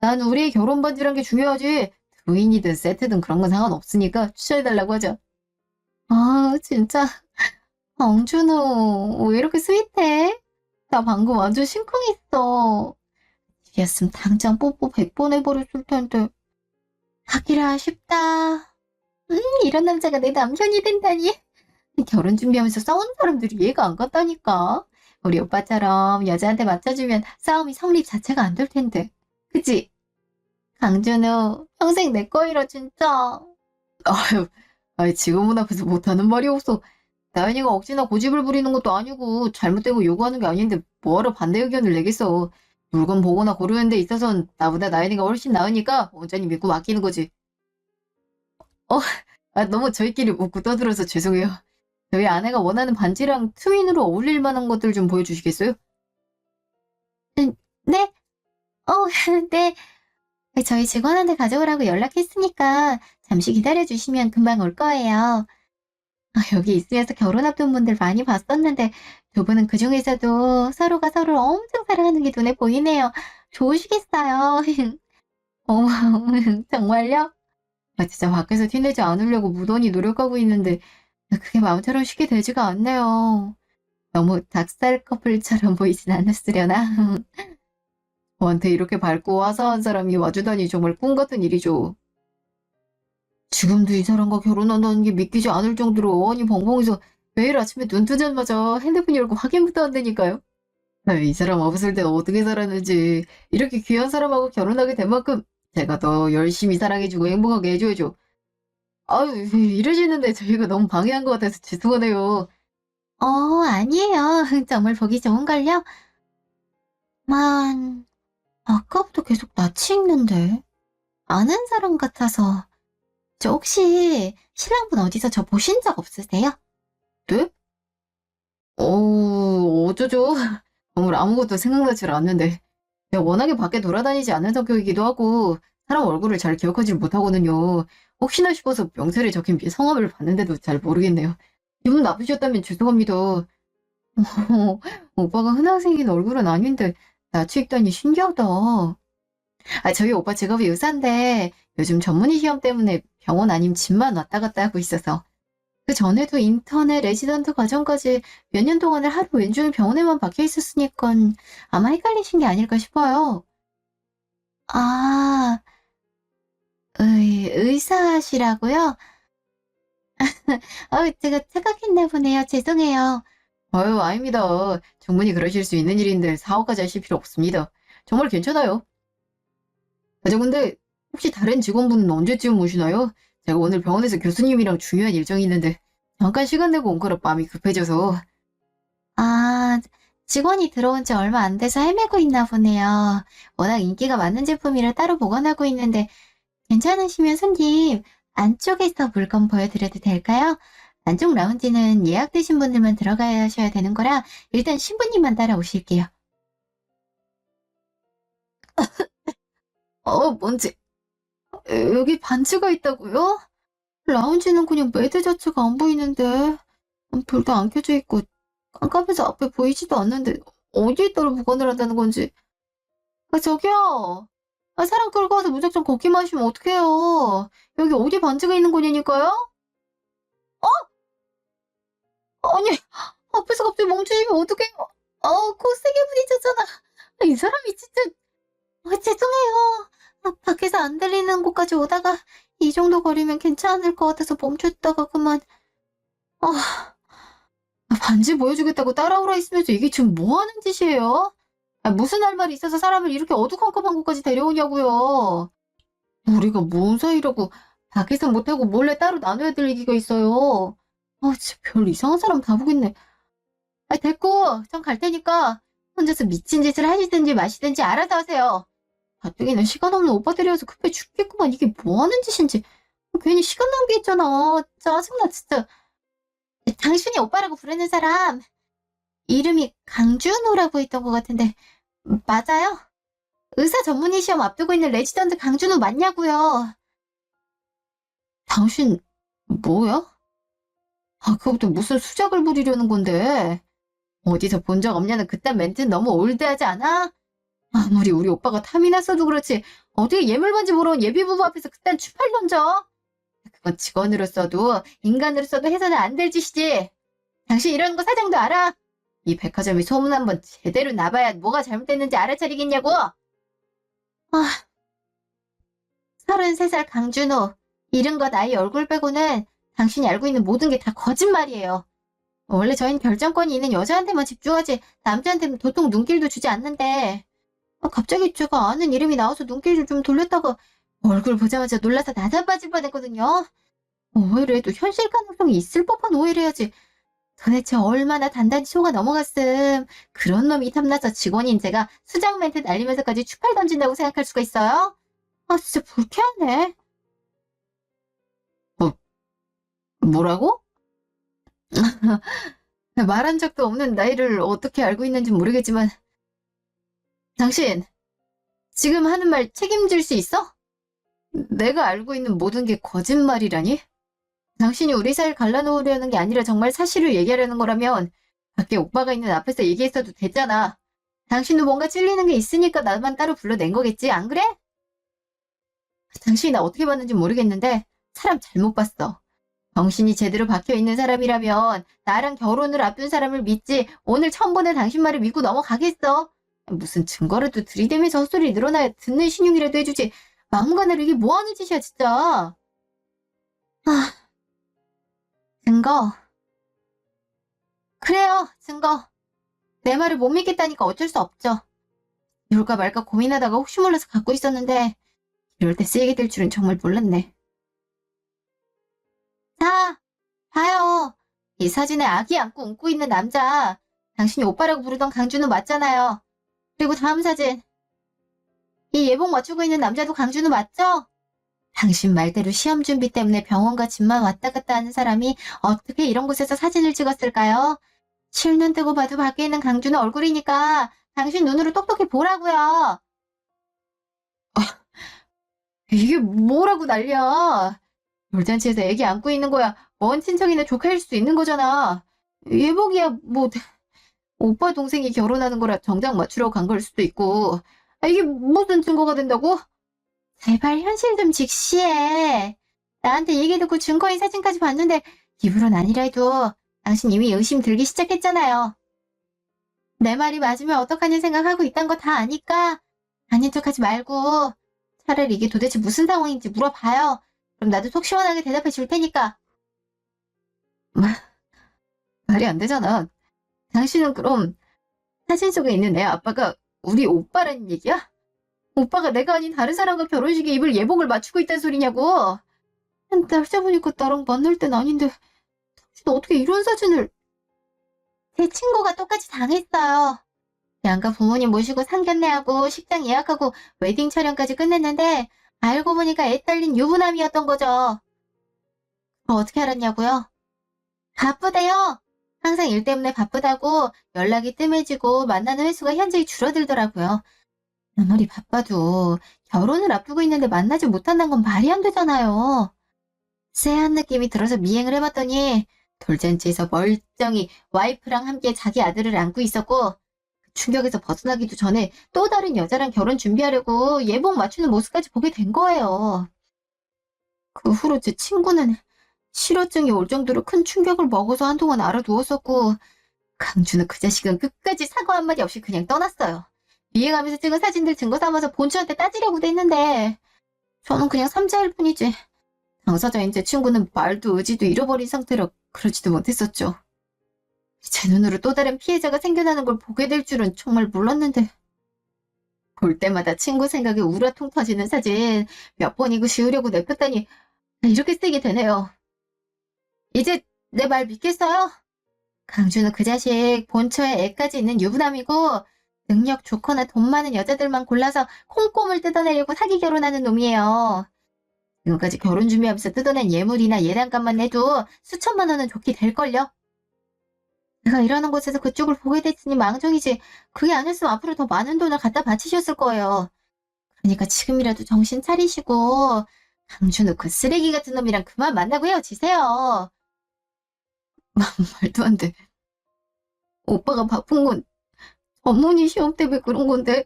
난 우리의 결혼 반지란 게 중요하지. 트윈이든 세트든 그런 건 상관없으니까 추천해달라고 하자. 아 진짜 엉준호 왜 이렇게 스윗해? 나 방금 완전 심쿵했어. 이랬으면 당장 뽀뽀 100번 해버렸을 텐데. 하기라 쉽다. 이런 남자가 내 남편이 된다니. 결혼 준비하면서 싸우는 사람들이 이해가 안 갔다니까. 우리 오빠처럼 여자한테 맞춰주면 싸움이 성립 자체가 안 될 텐데. 그치? 강준우, 평생 내 거이라 진짜. 아유, 아이 직원분 앞에서 못하는 말이 없어. 나연이가 억지나 고집을 부리는 것도 아니고 잘못된 거 요구하는 게 아닌데 뭐하러 반대 의견을 내겠어. 물건 보거나 고르는 데 있어선 나보다 나연이가 훨씬 나으니까 온전히 믿고 맡기는 거지. 어, 너무 저희끼리 웃고 떠들어서 죄송해요. 저희 아내가 원하는 반지랑 트윈으로 어울릴 만한 것들 좀 보여주시겠어요? 네? 네. 저희 직원한테 가져오라고 연락했으니까 잠시 기다려주시면 금방 올 거예요. 여기 있으면서 결혼 앞둔 분들 많이 봤었는데 두 분은 그중에서도 서로가 서로를 엄청 사랑하는 게 눈에 보이네요. 좋으시겠어요. 어머, 정말요? 진짜 밖에서 티내지 않으려고 무던히 노력하고 있는데 그게 마음처럼 쉽게 되지가 않네요. 너무 닭살 커플처럼 보이진 않았으려나? 저한테 이렇게 밝고 화사한 사람이 와주다니 정말 꿈 같은 일이죠. 지금도 이 사람과 결혼한다는 게 믿기지 않을 정도로 어안이 벙벙해서 매일 아침에 눈 뜨자마자 핸드폰 열고 확인부터 한다니까요. 이 사람 없을 때 어떻게 살았는지 이렇게 귀한 사람하고 결혼하게 된 만큼 제가 더 열심히 사랑해주고 행복하게 해줘야죠. 아유, 이러시는데 저희가 너무 방해한 것 같아서 죄송하네요. 아니에요. 정말 보기 좋은걸요? 만, 아까부터 계속 낯이 익는데. 아는 사람 같아서. 저 혹시 신랑분 어디서 저 보신 적 없으세요? 네? 어쩌죠? 정말 아무것도 생각나질 않는데. 제가 워낙에 밖에 돌아다니지 않는 성격이기도 하고, 사람 얼굴을 잘 기억하지 못하거든요. 혹시나 싶어서 명세에 적힌 성함을 봤는데도 잘 모르겠네요. 기분 나쁘셨다면 죄송합니다. 오빠가 흔한 생긴 얼굴은 아닌데, 낯이 익다니 신기하다. 저희 오빠 직업이 의사인데, 요즘 전문의 시험 때문에 병원 아님 집만 왔다 갔다 하고 있어서, 그 전에도 인턴에 레지던트 과정까지 몇 년 동안을 하루 왼종일 병원에만 박혀 있었으니까 아마 헷갈리신 게 아닐까 싶어요. 아, 의사시라고요? 제가 착각했나 보네요. 죄송해요. 아유, 아닙니다. 충분히 그러실 수 있는 일인데 사업까지 하실 필요 없습니다. 정말 괜찮아요. 근데 혹시 다른 직원분은 언제쯤 오시나요? 제가 오늘 병원에서 교수님이랑 중요한 일정이 있는데 잠깐 시간 내고 온 거라 마음이 급해져서. 아, 직원이 들어온 지 얼마 안 돼서 헤매고 있나 보네요. 워낙 인기가 많은 제품이라 따로 보관하고 있는데 괜찮으시면 손님 안쪽에서 물건 보여드려도 될까요? 안쪽 라운지는 예약되신 분들만 들어가셔야 되는 거라 일단 신부님만 따라오실게요. 뭔지 여기 반지가 있다고요? 라운지는 그냥 매대 자체가 안 보이는데 불도 안 켜져 있고 깜깜해서 앞에 보이지도 않는데 어디에 따로 보관을 한다는 건지. 저기요. 사람 끌고 와서 무작정 걷기만 하시면 어떡해요. 여기 어디 반지가 있는 거냐니까요? 아니, 앞에서 갑자기 멈추시면 어떡해요. 코 세게 부딪혔잖아. 이 사람이 진짜. 죄송해요. 밖에서 안 들리는 곳까지 오다가 이 정도 거리면 괜찮을 것 같아서 멈췄다가 그만. 아, 반지 보여주겠다고 따라오라 했으면서 이게 지금 뭐 하는 짓이에요? 무슨 할 말이 있어서 사람을 이렇게 어두컴컴한 곳까지 데려오냐고요. 우리가 뭔 사이라고 밖에서 못하고 몰래 따로 나눠야 될 얘기가 있어요. 진짜 별 이상한 사람 다 보겠네. 됐고, 전 갈 테니까 혼자서 미친 짓을 하시든지 마시든지 알아서 하세요. 가뜩이나 시간 없는 오빠 데려와서 급해 죽겠구만. 이게 뭐 하는 짓인지. 괜히 시간 낭비했잖아. 짜증나, 진짜. 당신이 오빠라고 부르는 사람, 이름이 강준호라고 했던 것 같은데, 맞아요? 의사 전문의 시험 앞두고 있는 레지던트 강준호 맞냐고요? 당신, 뭐야? 그것도 무슨 수작을 부리려는 건데. 어디서 본 적 없냐는 그딴 멘트는 너무 올드하지 않아? 아무리 우리 오빠가 탐이 났어도 그렇지 어떻게 예물반지 보러 온 예비부부 앞에서 그딴 추팔 던져? 그건 직원으로서도 인간으로서도 해서는 안 될 짓이지. 당신 이러는 거 사장도 알아? 이 백화점이 소문 한번 제대로 나봐야 뭐가 잘못됐는지 알아차리겠냐고. 33살 강준호. 이름과 나이 얼굴 빼고는 당신이 알고 있는 모든 게 다 거짓말이에요. 원래 저희는 결정권이 있는 여자한테만 집중하지 남자한테는 도통 눈길도 주지 않는데 갑자기 제가 아는 이름이 나와서 눈길을 좀 돌렸다가 얼굴 보자마자 놀라서 나자빠질 뻔했거든요. 오해를 해도 현실 가능성이 있을 법한 오해를 해야지. 도대체 얼마나 단단히 속아 넘어갔음. 그런 놈이 탐나서 직원인 제가 수작 멘트 날리면서까지 추팔 던진다고 생각할 수가 있어요? 진짜 불쾌하네. 뭐, 뭐라고? 말한 적도 없는 나이를 어떻게 알고 있는지 모르겠지만 당신 지금 하는 말 책임질 수 있어? 내가 알고 있는 모든 게 거짓말이라니? 당신이 우리 사이를 갈라놓으려는 게 아니라 정말 사실을 얘기하려는 거라면 밖에 오빠가 있는 앞에서 얘기했어도 됐잖아. 당신도 뭔가 찔리는 게 있으니까 나만 따로 불러낸 거겠지, 안 그래? 당신이 나 어떻게 봤는지 모르겠는데 사람 잘못 봤어. 정신이 제대로 박혀있는 사람이라면 나랑 결혼을 앞둔 사람을 믿지 오늘 처음 보는 당신 말을 믿고 넘어가겠어? 무슨 증거라도 들이대면서 헛소리 늘어나야 듣는 신용이라도 해주지. 막무가내로 이게 뭐 하는 짓이야, 진짜. 아, 증거. 그래요, 증거. 내 말을 못 믿겠다니까 어쩔 수 없죠. 이럴까 말까 고민하다가 혹시 몰라서 갖고 있었는데 이럴 때 쓰이게 될 줄은 정말 몰랐네. 봐요. 이 사진에 아기 안고 웃고 있는 남자. 당신이 오빠라고 부르던 강준우 맞잖아요. 그리고 다음 사진. 이 예복 맞추고 있는 남자도 강준우 맞죠? 당신 말대로 시험 준비 때문에 병원과 집만 왔다 갔다 하는 사람이 어떻게 이런 곳에서 사진을 찍었을까요? 실눈 뜨고 봐도 밖에 있는 강준우 얼굴이니까 당신 눈으로 똑똑히 보라고요. 이게 뭐라고 난리야. 돌잔치에서 애기 안고 있는 거야. 먼 친척이나 조카일 수도 있는 거잖아. 예복이야 뭐 오빠 동생이 결혼하는 거라 정장 맞추러 간 걸 수도 있고. 이게 무슨 증거가 된다고? 제발 현실 좀 직시해. 나한테 얘기 듣고 증거인 사진까지 봤는데 입으론 아니라 해도 당신 이미 의심 들기 시작했잖아요. 내 말이 맞으면 어떡하냐 생각하고 있단 거 다 아니까 아닌 척하지 말고 차라리 이게 도대체 무슨 상황인지 물어봐요. 그럼 나도 속 시원하게 대답해 줄 테니까. 말이 안 되잖아. 당신은 그럼 사진 속에 있는 내 아빠가 우리 오빠라는 얘기야? 오빠가 내가 아닌 다른 사람과 결혼식에 입을 예복을 맞추고 있다는 소리냐고. 날짜 보니까 나랑 만날 땐 아닌데 당신 어떻게 이런 사진을. 제 친구가 똑같이 당했어요. 양가 부모님 모시고 상견례하고 식장 예약하고 웨딩 촬영까지 끝냈는데 알고 보니까 애 딸린 유부남이었던 거죠. 어떻게 알았냐고요? 바쁘대요. 항상 일 때문에 바쁘다고 연락이 뜸해지고 만나는 횟수가 현저히 줄어들더라고요. 아무리 바빠도 결혼을 앞두고 있는데 만나지 못한다는 건 말이 안 되잖아요. 쎄한 느낌이 들어서 미행을 해봤더니 돌잔치에서 멀쩡히 와이프랑 함께 자기 아들을 안고 있었고 충격에서 벗어나기도 전에 또 다른 여자랑 결혼 준비하려고 예복 맞추는 모습까지 보게 된 거예요. 그 후로 제 친구는 실어증이 올 정도로 큰 충격을 먹어서 한동안 알아두었었고 강준은 그 자식은 끝까지 사과 한마디 없이 그냥 떠났어요. 미행하면서 찍은 사진들 증거 삼아서 본처한테 따지려고도 했는데 저는 그냥 삼자일 뿐이지 당사자인 제 친구는 말도 의지도 잃어버린 상태라 그러지도 못했었죠. 제 눈으로 또 다른 피해자가 생겨나는 걸 보게 될 줄은 정말 몰랐는데 볼 때마다 친구 생각에 우라통 터지는 사진 몇 번이고 지우려고 냅뒀더니 이렇게 쓰게 되네요. 이제 내 말 믿겠어요? 강준은 그 자식 본처에 애까지 있는 유부남이고 능력 좋거나 돈 많은 여자들만 골라서 콩고물 뜯어내려고 사기 결혼하는 놈이에요. 지금까지 결혼 준비하면서 뜯어낸 예물이나 예단값만 내도 수천만 원은 좋게 될걸요? 내가 일하는 곳에서 그쪽을 보게 됐으니 망정이지 그게 아니었으면 앞으로 더 많은 돈을 갖다 바치셨을 거예요. 그러니까 지금이라도 정신 차리시고 강준우 그 쓰레기 같은 놈이랑 그만 만나고 헤어지세요. 말도 안 돼. 오빠가 바쁜 건 어머니 시험 때문에 그런 건데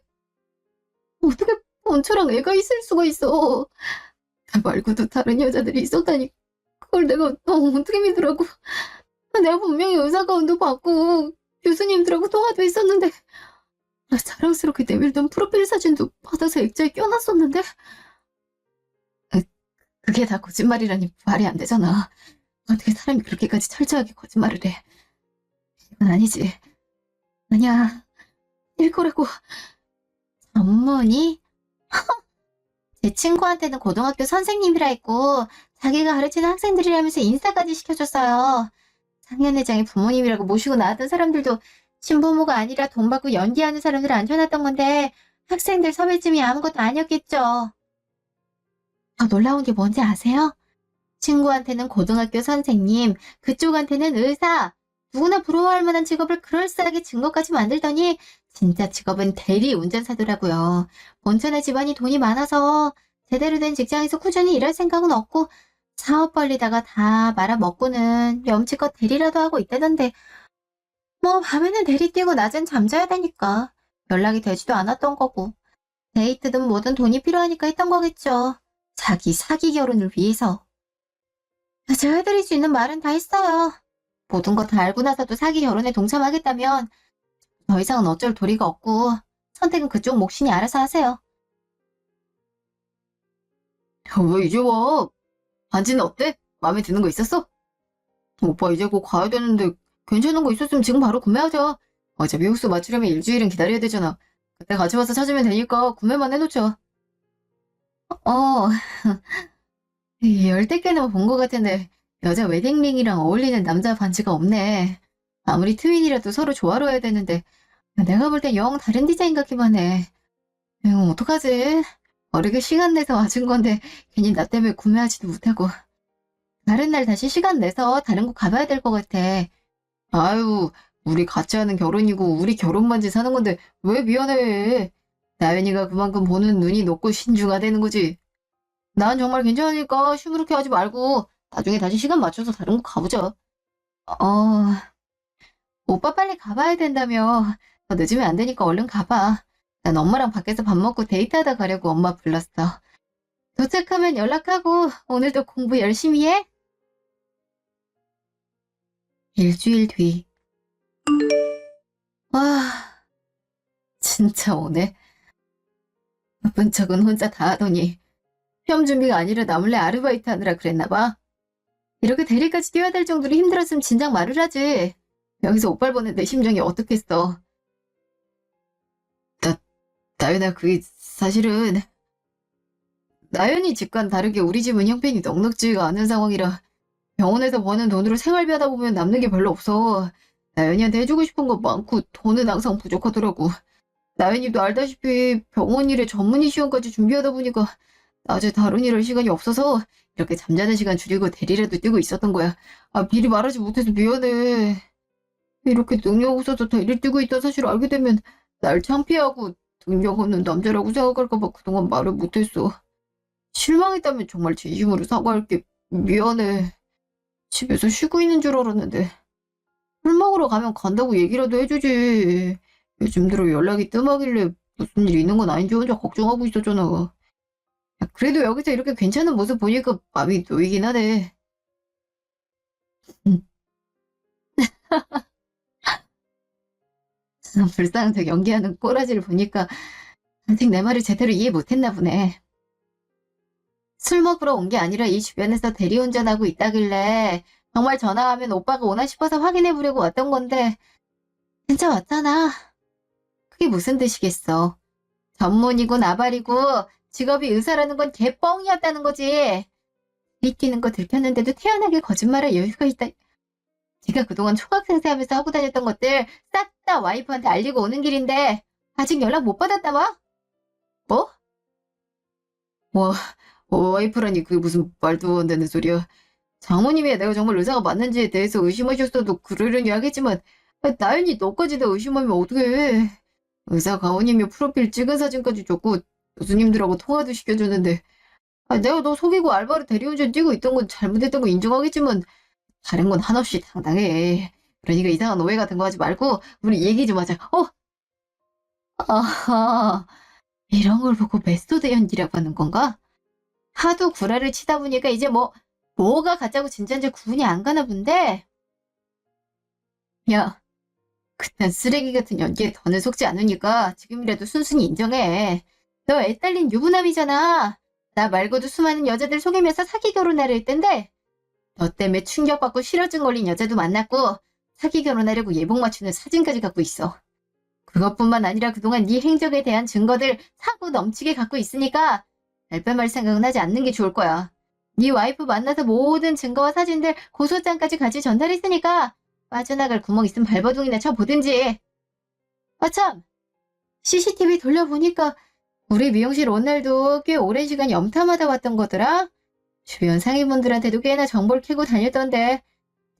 어떻게 본처랑 애가 있을 수가 있어. 나 말고도 다른 여자들이 있었다니 그걸 내가 어떻게 믿으라고. 내가 분명히 의사가운도 받고 교수님들하고 통화도 했었는데 나 자랑스럽게 내밀던 프로필 사진도 받아서 액자에 껴놨었는데 그게 다 거짓말이라니 말이 안 되잖아. 어떻게 사람이 그렇게까지 철저하게 거짓말을 해. 이건 아니지. 아니야. 일 거라고. 전문의? 제 친구한테는 고등학교 선생님이라 했고 자기가 가르치는 학생들이라면서 인사까지 시켜줬어요. 상견례장에 부모님이라고 모시고 나왔던 사람들도 친부모가 아니라 돈 받고 연기하는 사람들 앉혀놨던 건데 학생들 섭외쯤이 아무것도 아니었겠죠. 더 놀라운 게 뭔지 아세요? 친구한테는 고등학교 선생님, 그쪽한테는 의사. 누구나 부러워할 만한 직업을 그럴싸하게 증거까지 만들더니 진짜 직업은 대리 운전사더라고요. 본천의 집안이 돈이 많아서 제대로 된 직장에서 꾸준히 일할 생각은 없고 사업 벌리다가 다 말아먹고는 염치껏 대리라도 하고 있다던데 뭐 밤에는 대리 뛰고 낮엔 잠자야 되니까 연락이 되지도 않았던 거고 데이트든 뭐든 돈이 필요하니까 했던 거겠죠. 자기 사기 결혼을 위해서. 제가 해드릴 수 있는 말은 다 했어요. 모든 거 다 알고 나서도 사기 결혼에 동참하겠다면 더 이상은 어쩔 도리가 없고 선택은 그쪽 몫이니 알아서 하세요. 왜 이제 와? 반지는 어때? 마음에 드는 거 있었어? 오빠 이제 곧 가야 되는데 괜찮은 거 있었으면 지금 바로 구매하자. 어차피 흡수 맞추려면 일주일은 기다려야 되잖아. 그때 같이 와서 찾으면 되니까 구매만 해놓자. 10대 개는 본 거 같은데 여자 웨딩링이랑 어울리는 남자 반지가 없네. 아무리 트윈이라도 서로 조화로워야 되는데 내가 볼 땐 영 다른 디자인 같기만 해. 이거 어떡하지? 어르게 시간 내서 와준 건데 괜히 나 때문에 구매하지도 못하고. 다른 날 다시 시간 내서 다른 곳 가봐야 될 것 같아. 아유, 우리 같이 하는 결혼이고 우리 결혼 반지 사는 건데 왜 미안해? 나연이가 그만큼 보는 눈이 높고 신중하 되는 거지. 난 정말 괜찮으니까 시무룩해 하지 말고 나중에 다시 시간 맞춰서 다른 곳 가보자. 오빠 빨리 가봐야 된다며. 더 늦으면 안 되니까 얼른 가봐. 난 엄마랑 밖에서 밥 먹고 데이트하다 가려고 엄마 불렀어. 도착하면 연락하고 오늘도 공부 열심히 해. 일주일 뒤. 와, 진짜 오네. 바쁜 척은 혼자 다 하더니 시험 준비가 아니라 나 몰래 아르바이트 하느라 그랬나 봐. 이렇게 대리까지 뛰어야 될 정도로 힘들었으면 진작 말을 하지. 여기서 오빠를 보는 내 심정이 어떻겠어. 나연아, 그게 사실은 나연이 집과는 다르게 우리 집은 형편이 넉넉지가 않은 상황이라 병원에서 버는 돈으로 생활비 하다 보면 남는 게 별로 없어. 나연이한테 해주고 싶은 거 많고 돈은 항상 부족하더라고. 나연이도 알다시피 병원 일에 전문의 시험까지 준비하다 보니까 낮에 다른 일할 시간이 없어서 이렇게 잠자는 시간 줄이고 대리라도 뛰고 있었던 거야. 아, 미리 말하지 못해서 미안해. 이렇게 능력 없어서 대리 뛰고 있던 사실을 알게 되면 날 창피하고 능력 없는 남자라고 생각할까 봐 그동안 말을 못했어. 실망했다면 정말 진심으로 사과할게. 미안해. 집에서 쉬고 있는 줄 알았는데. 술 먹으러 가면 간다고 얘기라도 해주지. 요즘 들어 연락이 뜸하길래 무슨 일 있는 건 아닌지 혼자 걱정하고 있었잖아. 야, 그래도 여기서 이렇게 괜찮은 모습 보니까 마음이 놓이긴 하네. 응. 불쌍한 척 연기하는 꼬라지를 보니까 아직 내 말을 제대로 이해 못했나 보네. 술 먹으러 온 게 아니라 이 주변에서 대리운전하고 있다길래 정말 전화하면 오빠가 오나 싶어서 확인해 보려고 왔던 건데 진짜 왔잖아. 그게 무슨 뜻이겠어. 전문이고 나발이고 직업이 의사라는 건 개뻥이었다는 거지. 들이키는 거 들켰는데도 태연하게 거짓말할 여유가 있다. 제가 그동안 초등학생 하면서 하고 다녔던 것들 싹 다 와이프한테 알리고 오는 길인데 아직 연락 못 받았다마? 뭐? 와, 와이프라니 그게 무슨 말도 안 되는 소리야. 장모님이 내가 정말 의사가 맞는지에 대해서 의심하셨어도 그러려니 하겠지만 나연이 너까지 다 의심하면 어떡해. 의사 가훈이며 프로필 찍은 사진까지 줬고 교수님들하고 통화도 시켜줬는데 내가 너 속이고 알바로 대리운전 뛰고 있던 건 잘못했던 거 인정하겠지만 다른 건 한없이 당당해. 그러니까 이상한 오해 같은 거 하지 말고 우리 얘기 좀 하자. 아하, 이런 걸 보고 메소드 연기라고 하는 건가? 하도 구라를 치다 보니까 이제 뭐가 가짜고 진짜인지 구분이 안 가나 본데? 야, 그딴 쓰레기 같은 연기에 더는 속지 않으니까 지금이라도 순순히 인정해. 너 애 딸린 유부남이잖아. 나 말고도 수많은 여자들 속이면서 사기 결혼하려 했던데 너 때문에 충격받고 실어증 걸린 여자도 만났고 사기 결혼하려고 예복 맞추는 사진까지 갖고 있어. 그것뿐만 아니라 그동안 네 행적에 대한 증거들 사고 넘치게 갖고 있으니까 날빼말 생각은 하지 않는 게 좋을 거야. 네 와이프 만나서 모든 증거와 사진들 고소장까지 같이 전달했으니까 빠져나갈 구멍 있으면 발버둥이나 쳐보든지. 참! CCTV 돌려보니까 우리 미용실 오늘도 꽤 오랜 시간 염탐하다 왔던 거더라. 주변 상인분들한테도 꽤나 정보를 캐고 다녔던데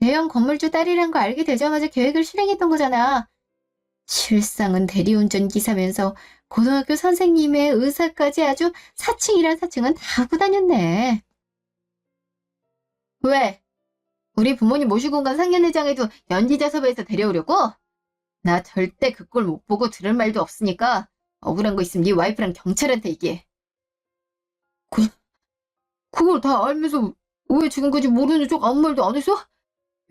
대형 건물주 딸이란 거 알게 되자마자 계획을 실행했던 거잖아. 실상은 대리운전 기사면서 고등학교 선생님의 의사까지 아주 사칭이란 사칭은 다 하고 다녔네. 왜? 우리 부모님 모시고 간 상견례장에도 연기자 섭외해서 데려오려고? 나 절대 그 꼴 못 보고 들을 말도 없으니까 억울한 거 있으면 네 와이프랑 경찰한테 얘기해. 그걸 다 알면서 왜 지금까지 모르는 척 아무 말도 안 했어?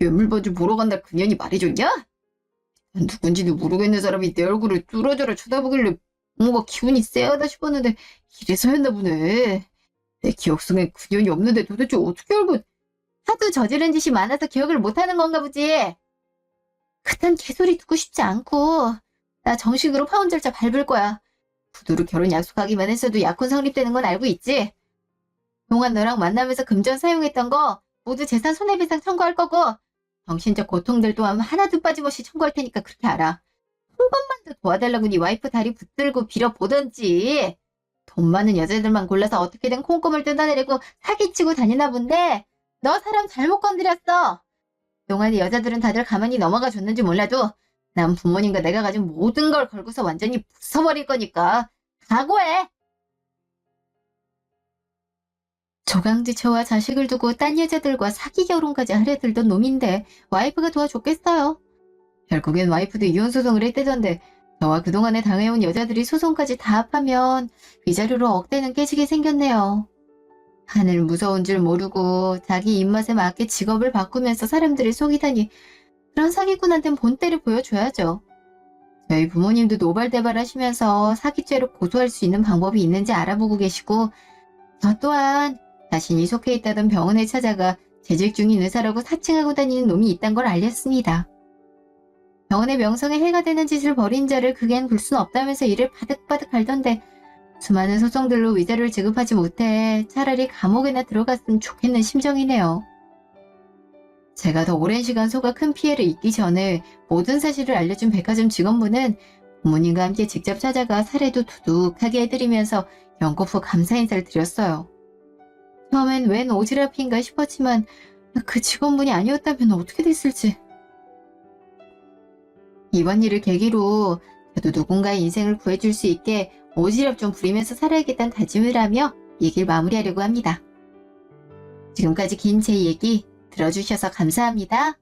예물반지 보러 간다 그년이 말해줬냐? 누군지도 모르겠는 사람이 내 얼굴을 뚫어져라 쳐다보길래 뭔가 기분이 쎄하다 싶었는데 이래서였나 보네. 내 기억 속에 그년이 없는데 도대체 어떻게 알고 하도 저지른 짓이 많아서 기억을 못하는 건가 보지. 그딴 개소리 듣고 싶지 않고 나 정식으로 파혼 절차 밟을 거야. 부두로 결혼 약속하기만 했어도 약혼 성립되는 건 알고 있지? 동안 너랑 만나면서 금전 사용했던 거 모두 재산 손해배상 청구할 거고 정신적 고통들 또한 하나도 빠짐없이 청구할 테니까 그렇게 알아. 한 번만 더 도와달라고 네 와이프 다리 붙들고 빌어보던지. 돈 많은 여자들만 골라서 어떻게든 콩고물 뜯어내려고 사기치고 다니나 본데 너 사람 잘못 건드렸어. 그동안의 여자들은 다들 가만히 넘어가 줬는지 몰라도 난 부모님과 내가 가진 모든 걸 걸고서 완전히 부숴버릴 거니까 각오해. 조강지처와 자식을 두고 딴 여자들과 사기 결혼까지 하려 들던 놈인데 와이프가 도와줬겠어요. 결국엔 와이프도 이혼 소송을 했대던데 저와 그동안에 당해온 여자들이 소송까지 다 합하면 위자료로 억대는 깨지게 생겼네요. 하늘 무서운 줄 모르고 자기 입맛에 맞게 직업을 바꾸면서 사람들을 속이다니 그런 사기꾼한텐 본때를 보여줘야죠. 저희 부모님도 노발대발 하시면서 사기죄로 고소할 수 있는 방법이 있는지 알아보고 계시고 저 또한 자신이 속해 있다던 병원에 찾아가 재직 중인 의사라고 사칭하고 다니는 놈이 있단 걸 알렸습니다. 병원의 명성에 해가 되는 짓을 벌인 자를 극엔 볼 순 없다면서 이를 바득바득 앓던데 수많은 소송들로 위자료를 지급하지 못해 차라리 감옥에나 들어갔으면 좋겠는 심정이네요. 제가 더 오랜 시간 속아 큰 피해를 입기 전에 모든 사실을 알려준 백화점 직원분은 부모님과 함께 직접 찾아가 사례도 두둑하게 해드리면서 연꽃 후 감사 인사를 드렸어요. 처음엔 웬 오지랖인가 싶었지만 그 직원분이 아니었다면 어떻게 됐을지. 이번 일을 계기로 저도 누군가의 인생을 구해줄 수 있게 오지랖 좀 부리면서 살아야겠다는 다짐을 하며 얘기를 마무리하려고 합니다. 지금까지 긴 제 얘기 들어주셔서 감사합니다.